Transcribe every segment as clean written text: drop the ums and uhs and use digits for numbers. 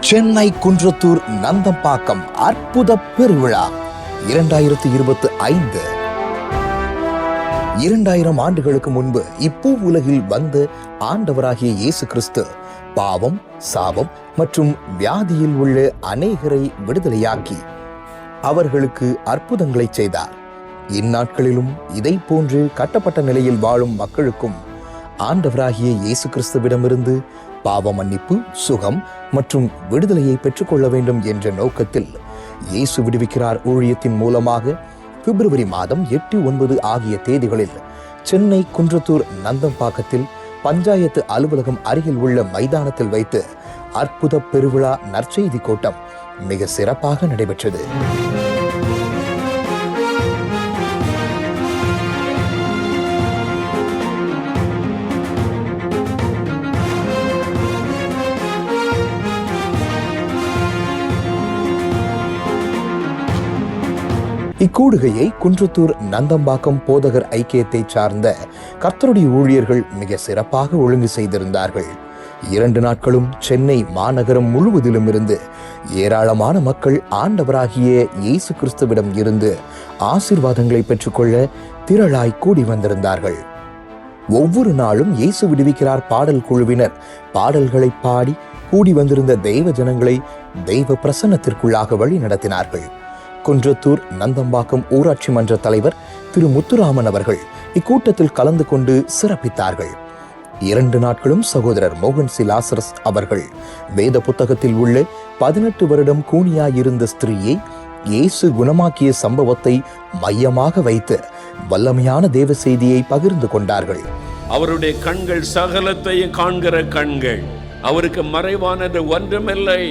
சென்னை குன்றத்தூர் நந்தம்பாக்கம் அற்புத பெருவிழா 2025. 2000 ஆண்டுகளுக்கு முன்பு இப்பூ உலகில் வந்த ஆண்டவராகிய இயேசு கிறிஸ்து பாவம், சாபம் மற்றும் வியாதியில் உள்ள அநேகரை விடுதலையாக்கி அவர்களுக்கு அற்புதங்களை செய்தார். இந்நாட்களிலும் இதை போன்று கட்டப்பட்ட நிலையில் வாழும் மக்களுக்கும் ஆண்டவராகிய இயேசு கிறிஸ்துவிடமிருந்து பாவ மன்னிப்பு, சுகம் மற்றும் விடுதலையை பெற்றுக்கொள்ள வேண்டும் என்ற நோக்கத்தில் இயேசு விடுவிக்கிறார் ஊழியத்தின் மூலமாக பிப்ரவரி மாதம் 8, 9 ஆகிய தேதிகளில் சென்னை குன்றத்தூர் நந்தம்பாக்கத்தில் பஞ்சாயத்து அலுவலகம் அருகில் உள்ள மைதானத்தில் வைத்து அற்புத பெருவிழா நற்செய்தி கூட்டம் மிக சிறப்பாக நடைபெற்றது. இக்கூடுகையை குன்றத்தூர் நந்தம்பாக்கம் போதகர் ஐக்கியத்தை சார்ந்த கர்த்தருடைய ஊழியர்கள் மிக சிறப்பாக ஒழுங்கு செய்திருந்தார்கள். 2 நாட்களும் சென்னை மாநகரம் முழுவதிலும் இருந்து ஏராளமான மக்கள் ஆண்டவராகிய இயேசு கிறிஸ்துவிடம் இருந்து ஆசீர்வாதங்களை பெற்றுக்கொள்ள திரளாய் கூடி வந்திருந்தார்கள். ஒவ்வொரு நாளும் இயேசு விடுவிக்கிறார் பாடல் குழுவினர் பாடல்களை பாடி கூடி வந்திருந்த தெய்வ ஜனங்களை தெய்வ பிரசன்னத்திற்குள்ளாக வழி நடத்தினார்கள். குன்றத்தூர் நந்தம்பாக்கம் ஊராட்சி மன்ற தலைவர் திரு முத்துராமன் அவர்கள் இக்கூட்டத்தில் கலந்து கொண்டு சிறப்பித்தார்கள். 2 நாட்களும் சகோதரர் மோகன் சி லாசரஸ் அவர்கள் வேத புத்தகத்தில் உள்ள 18 வருடம் கூனியாயிருந்த ஸ்திரீயை இயேசு குணமாக்கிய சம்பவத்தை மையமாக வைத்து வல்லமையான தேவ செய்தியை பகிர்ந்து கொண்டார்கள். அவருடைய கண்கள் சகலத்தையும் காண்கிற கண்கள், அவருக்கு மறைவானது ஒன்றுமில்லை.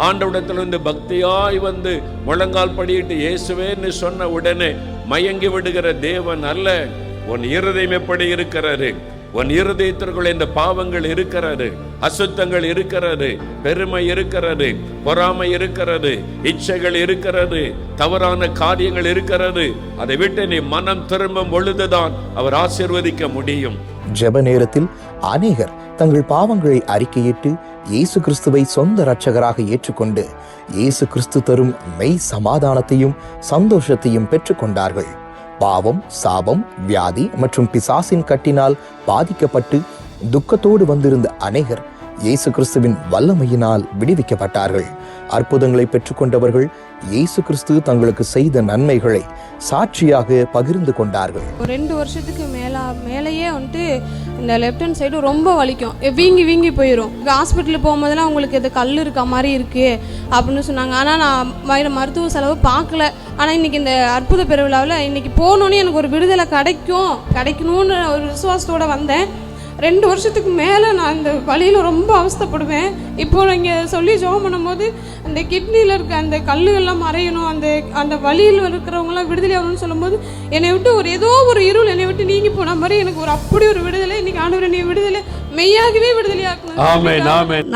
ஆண்டவரிடத்திலிருந்து பக்தியாய் வந்து முழங்கால் படியிட்டு இயேசுவேன்னு சொன்ன உடனே மயங்கி விடுகிற தேவன் அல்ல. உன் இருதயம் எப்படி இருக்கிறது? உன் இருதயத்திற்குள் இந்த பாவங்கள் இருக்கிறது, அசுத்தங்கள் இருக்கிறது, பெருமை இருக்கிறது, பொறாமை இருக்கிறது, இச்சைகள் இருக்கிறது, தவறான காரியங்கள் இருக்கிறது. அதை விட்டு நீ மனம் திரும்பும் பொழுதுதான் அவர் ஆசீர்வதிக்க முடியும். ஜெப நேரத்தில் அநேகர் தங்கள் பாவங்களை அறிக்கையிட்டு இயேசு கிறிஸ்துவை சொந்த இரட்சகராக ஏற்றுக்கொண்டு இயேசு கிறிஸ்து தரும் மெய் சமாதானத்தையும் சந்தோஷத்தையும் பெற்றுக்கொண்டார்கள். பாவம், சாபம், வியாதி மற்றும் பிசாசின் கட்டினால் பாதிக்கப்பட்டு துக்கத்தோடு வந்திருந்த அநேகர் இயேசு கிறிஸ்துவின் வல்லமையினால் விடுவிக்கப்பட்டார்கள். அற்புதங்களை பெற்றுக்கொண்டவர்கள் இயேசு கிறிஸ்து தங்களுக்கு செய்த நன்மைகளை சாட்சியாக பகிர்ந்து கொண்டார்கள். 2 வருஷத்துக்கு மேலேயே வந்துட்டு இந்த லெஃப்ட் ஹேண்ட் சைடு ரொம்ப வலிக்கும், வீங்கி போயிடும். ஹாஸ்பிட்டலுக்கு போகும்போதெல்லாம் உங்களுக்கு இது கல் இருக்க மாதிரி இருக்கு அப்படின்னு சொன்னாங்க. ஆனால் நான் மருத்துவ செலவு பார்க்கல. ஆனால் இன்னைக்கு இந்த அற்புத பெருவிழாவில் இன்னைக்கு போனோன்னே எனக்கு ஒரு விடுதலை கிடைக்கணும்னு ஒரு விசுவாசத்தோடு வந்தேன். 2 வருஷத்துக்கு மேலே நான் இந்த வலியில் ரொம்ப அவஸ்தைப்படுவேன். இப்போ நீங்கள் சொல்லி ஜெபம் பண்ணும்போது அந்த கிட்னியில் இருக்க அந்த கல்லுகள்லாம் மறையணும், அந்த வலியில் இருக்கிறவங்களாம் விடுதலை ஆகணும்னு சொல்லும்போது என்னை விட்டு ஏதோ ஒரு இருள் என்னை விட்டு நீங்கி போன மாதிரி எனக்கு அப்படி ஒரு விடுதலை. இன்னைக்கு ஆண்டவரே நீ விடுதலை மெய்யாகவே விடுதலையாக்கணும்.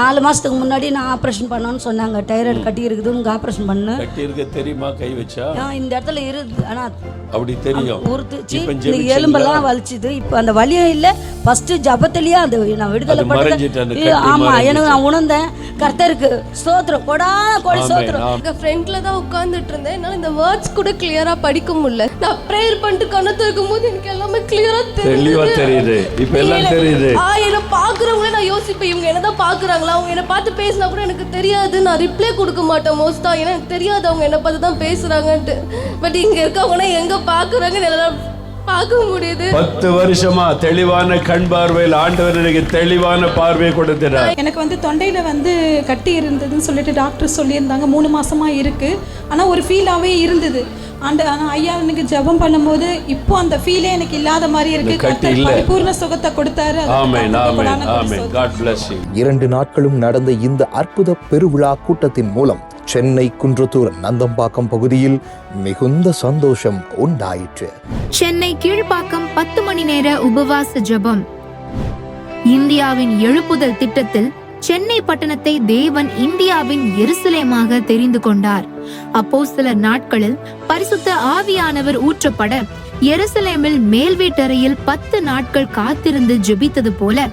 4 மாசத்துக்கு முன்னாடி நான் ஆப்ரேஷன் பண்ணணும்னு சொன்னாங்க. டைராய்டு கட்டி இருக்குது, உங்க ஆப்ரேஷன் பண்ணு. கட்டி இருக்க தெரியுமா? கை வச்சா இந்த இடத்துல இருக்கு, ஆனா அப்படி தெரியும். இந்த எலும்பெல்லாம் வலிச்சுது. இப்போ அந்த வலியும் இல்லை. ஃபர்ஸ்ட் ஜபத்திலேயே அந்த நான் விடுதலை பண்ணது. ஆமா, எனக்கு நான் உணர்ந்தேன். கர்த்தருக்கு ஸ்தோத்திரம், கொடான கோடி ஸ்தோத்திரம். ஃப்ரண்ட்ல தான் உட்கார்ந்துட்டு இருந்தேன். என்னால இந்த வேர்ட்ஸ் கூட கிளியரா படிக்க முடியல. நான் பிரேயர் பண்ணிட்டு கண்ணத்துல இருக்கும்போது எனக்கு எல்லாமே கிளியரா தெரியுது. இப்போ எல்லாம் தெரியுது. என்ன பாக்குறவங்களே நான் யோசிப்பேன், இவங்க என்னதான் பாக்குறாங்களா, அவங்க என்ன பார்த்து பேசினா கூட எனக்கு தெரியாது. நான் ரிப்ளை கொடுக்க மாட்டேன் மோஸ்டா, ஏன்னா எனக்கு தெரியாது அவங்க என்ன பார்த்து தான் பேசுறாங்கன்ட்டு. பட் இங்க இருக்கவங்கன்னா எங்க பாக்குறாங்கன்னு எல்லாம் பார்க்க முடியுது. 10 வருஷமா தெளிவான கண் பார்வையில் ஆண்டவர் எனக்கு தெளிவான பார்வை கொடுத்தார். எனக்கு தொண்டையில கட்டி இருந்ததுன்னு சொல்லிட்டு டாக்டர் சொல்லியிருந்தாங்க. 3 மாசமா இருக்கு. ஆனா ஒரு ஃபீலாவே இருந்தது. ஆனால் ஐயா எனக்கு ஜெபம் பண்ணும்போது இப்போ அந்த ஃபீலே எனக்கு இல்லாத மாதிரி இருக்கு. பரிபூர்ண சுகத்தை கொடுத்தாரு. 2 நாட்களும் நடந்த இந்த அற்புத பெருவிழா கூட்டத்தின் மூலம் சென்னை குன்றத்தூர் நந்தம்பாக்கம் பகுதியில் மிகுந்த சந்தோஷம் உண்டாயிற்று. சென்னை கீழ்ப்பாக்கம் 10 மணி நேர உபவாச ஜெபம். இந்தியாவின் எழுப்புதல் திட்டத்தில் சென்னை பட்டணத்தை தேவன் இந்தியாவின் எருசலேமாக தெரிந்து கொண்டார். அப்போஸ்தலர் நாட்களில் பரிசுத்த ஆவியானவர் ஊற்றப்பட எருசலேமில் மேல் வீட்டறையில் 10 நாட்கள் காத்திருந்து ஜெபித்தது போல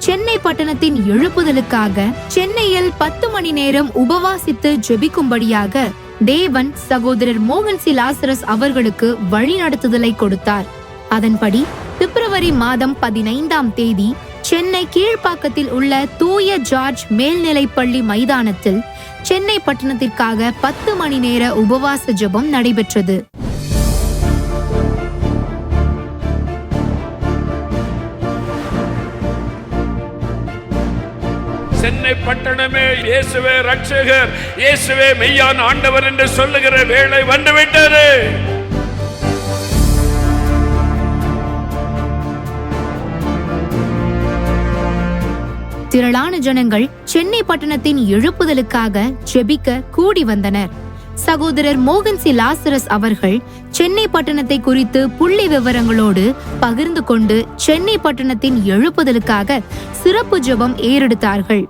சென்னை பட்டணத்தின் எழுப்புதலுக்காக சென்னையில் 10 மணி நேரம் உபவாசித்து ஜெபிக்கும்படியாக தேவன் சகோதரர் மோகன் சி லாசரஸ் அவர்களுக்கு வழிநடத்துதலை கொடுத்தார். அதன்படி பிப்ரவரி மாதம் 15ஆம் தேதி சென்னை கீழ்ப்பாக்கத்தில் உள்ள தூய ஜார்ஜ் மேல்நிலைப்பள்ளி மைதானத்தில் சென்னை பட்டணத்திற்காக 10 மணி நேர உபவாச ஜெபம் நடைபெற்றது. சென்னை பட்டணமே இயேசுவே ரட்சகர், இயேசுவே மெய்யான ஆண்டவர் என்று சொல்லுகிற வேளை வந்துவிட்டது. திரளான ஜனங்கள் சென்னை பட்டணத்தின் எழுப்புதலுக்காக ஜெபிக்க கூடி வந்தனர். சகோதரர் மோகன் சி லாசரஸ் அவர்கள் சென்னை பட்டணத்தை குறித்து புள்ளி விவரங்களோடு பகிர்ந்து கொண்டு சென்னை பட்டணத்தின் எழுப்புதலுக்காக சிறப்பு ஜெபம் ஏறெடுத்தார்கள்.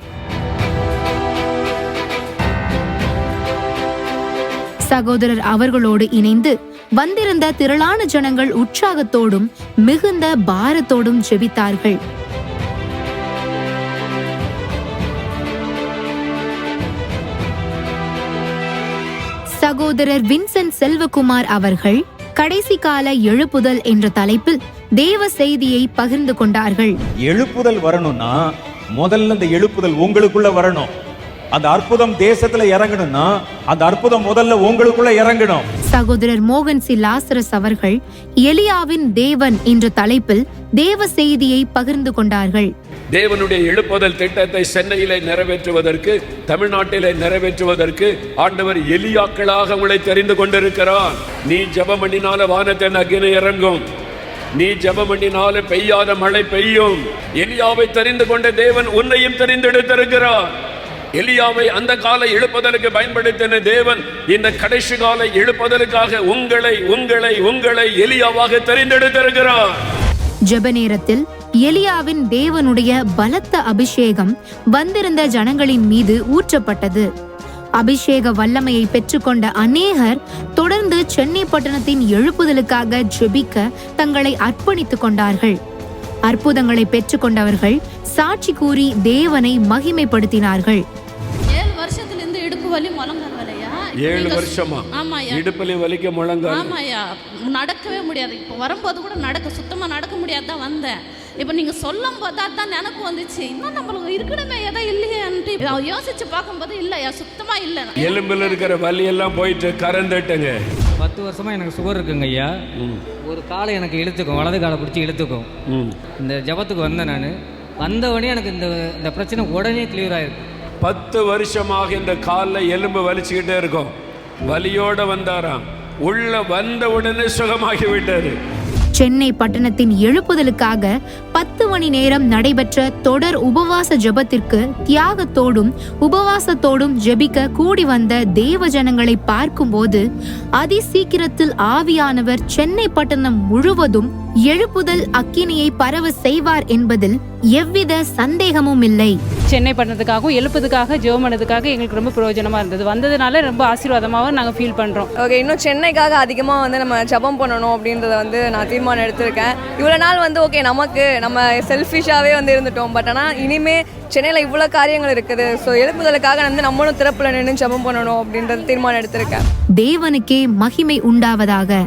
சகோதரர் அவர்களோடு இணைந்து வந்திருந்த திரளான ஜனங்கள் உற்சாகத்தோடும் மிகுந்த பாரத்தோடும் ஜெபித்தார்கள். சகோதரர் வின்சென்ட் செல்வகுமார் அவர்கள் கடைசி கால எழுப்புதல் என்ற தலைப்பில் தேவ செய்தியை பகிர்ந்து கொண்டார்கள். எழுப்புதல் வரணும்னா முதல்ல இந்த எழுப்புதல் உங்களுக்குள்ள வரணும். அந்த அற்புதம் தேசத்துல இறங்கணும்னா அந்த அற்புதம் முதல்ல உங்களுக்குள்ள இறங்கணும். சகோதரர் மோகன் சி லாசரஸ் அவர்கள் எலியாவின் தேவன் என்ற தலைப்பில் தேவ செய்தியை பகிர்ந்து கொண்டார்கள். தேவனுடைய எழுப்புதல் திட்டத்தை சென்னையிலே நிறைவேற்றுவதற்கு, தமிழ்நாட்டிலே நிறைவேற்றுவதற்கு ஆண்டவர் எலியாக்களாக உங்களை தெரிந்து கொண்டிருக்கிறார். நீ ஜெபம் பண்ணினால வானத்தின் அக்கினி இறங்கும், நீ ஜெபம் பண்ணினால பெய்யாத மழை பெய்யும். எலியாவை தெரிந்து கொண்ட தேவன் உன்னையும் தெரிந்தெடுத்திருக்கிறார். எலியாவை அந்த கால எழுப்புதலுக்கு பயன்படுத்தின தேவன் இந்த கடைசி கால எழுப்புதலுக்காக உங்களை உங்களை உங்களை எலியாவாக தெரிந்தெடுத்திருக்கிறார். ஜெப நேரத்தில் எலியாவின் தேவனுடைய பலத்த அபிஷேகம் வந்திருந்த ஜனங்களின் மீது ஊற்றப்பட்டது. அபிஷேக வல்லமையை பெற்றுக்கொண்ட அநேகர் தொடர்ந்து சென்னை பட்டணத்தின் எழுப்புதலுக்காக ஜெபிக்க தங்களை அர்ப்பணித்துக் கொண்டார்கள். அற்புதங்களை பெற்றுக்கொண்டவர்கள் சாட்சி கூறி தேவனை மகிமைப்படுத்தினார்கள். 7 வருஷத்திலிருந்து இடுப்பு வலி முழங்கால் வலியா? 7 வருஷமா? ஆமாயா. இடுப்புல வலிக்க முழங்கால்? ஆமாயா, நடக்கவே முடியாது. இப்போ வரும்போது கூட சுத்தமா நடக்க முடியாது தான் வந்தேன். இப்போ நீங்க சொல்லும் போது தான் எனக்கு வந்துச்சு, இன்னும் நம்மளுக்கு இருக்கணுமே எதோ இல்லையான்ட்டு யோசிச்சு பார்க்கும்போது இல்லையா, சுத்தமா இல்லை. எலும்புல இருக்கிற வலி எல்லாம் போயிட்டு கறந்துட்டுங்க. 10 வருஷமா எனக்கு சுகர் இருக்குங்க ஐயா. ஒரு காலை எனக்கு இழுத்துக்கும், வலது காலை பிடிச்சி இழுத்துக்கும். இந்த ஜபத்துக்கு வந்தேன் நான். வந்தவொடனே எனக்கு இந்த பிரச்சனை உடனே கிளியர் ஆயிருக்கு. 10 வருஷமாக இந்த காலில் எலும்பு வலிச்சுக்கிட்டே இருக்கும். வலியோட வந்தாராம், உள்ள வந்த உடனே சுகமாகி விட்டாரு. சென்னை பட்டணத்தின் எழுப்புதலுக்காக 10 மணி நேரம் நடைபெற்ற தொடர் உபவாச ஜெபத்திற்கு தியாகத்தோடும் உபவாசத்தோடும் ஜெபிக்க கூடி வந்த தேவ ஜனங்களை பார்க்கும்போது அதிசீக்கிரத்தில் ஆவியானவர் சென்னை பட்டணம் முழுவதும் எழுப்புதல் அக்கினியை பரவ செய்வார் என்பதில் எவ்வித சந்தேகமும் இல்லை. சென்னை பட்டணத்துக்காகவும் எழுப்புறதுக்காக ஜெபம் பண்ணதுக்காக எங்களுக்கு ரொம்ப பிரயோஜனமா இருந்தது. வந்ததுனால ரொம்ப ஆசீர்வாதமாகவும் நாங்கள் ஃபீல் பண்ணுறோம். ஓகே, இன்னும் சென்னைக்காக அதிகமாக நம்ம ஜெபம் பண்ணணும் அப்படின்றத நான் தீர்மானம் எடுத்திருக்கேன். இவ்வளோ நாள் ஓகே நம்ம செல்ஃபிஷாகவே இருந்துட்டோம். பட் ஆனால் இனிமேல் சென்னையில் இவ்வளோ காரியங்கள் இருக்குது. ஸோ எழுப்புதலுக்காக நம்மளும் திறப்பில் நின்று ஜெபம் பண்ணணும் அப்படின்றது தீர்மானம் எடுத்திருக்கேன். தேவனுக்கே மகிமை உண்டாவதாக.